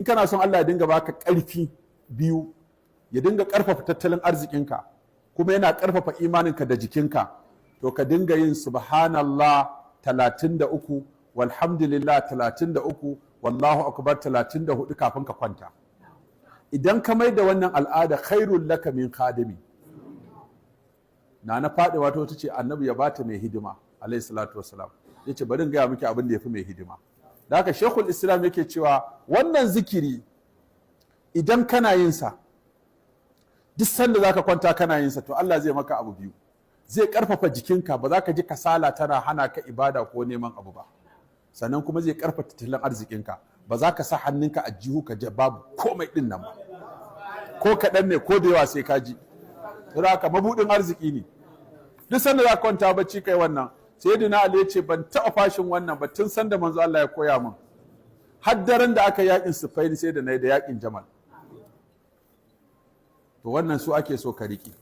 in kana son Allah ya dinga baka ƙarfi biyu, ya dinga ƙarfafa tattalin arzikinka kuma yana ƙarfafa imaninka da jikinka, to ka dinga yin subhanallah 33 walhamdulillah 33 wallahu akbar 34 kafin ka kwanta. Idan ka mai da wannan al'ada khairul laka min khadimi. Na faɗi wato ta ce annabi ya bata mai hidima alayhi salatu wassalam, ya ce bari in gaya miki abin da ya fi mai hidima. Da haka shekul islam yake cewa wannan zikiri idan kana yin sa duk sanda zaka kwanta kana yin sa, to Allah zai maka abu biyu. Zai karfafa jikinka, ba za ka ji kasala tana hana ka ibada ko neman abu ba. Sannan kuma zai karfafa tattalin arzikinka, ba za ka sa hannunka a jihu ka ji babu komai din nan ba, ko kaɗan ne ko da yawa sai ka ji. Saboda haka mabudin arziki ne. Duk sanda za ka kwanta bacci kai wannan. Sayyidina Ali ya ce ban taɓa fashin wannan ba tun sanda manzo Allah ya koya min. Har daren da aka yakin Sifain sai da nayi da yakin Jamal. To wannan su ake so ka riƙe.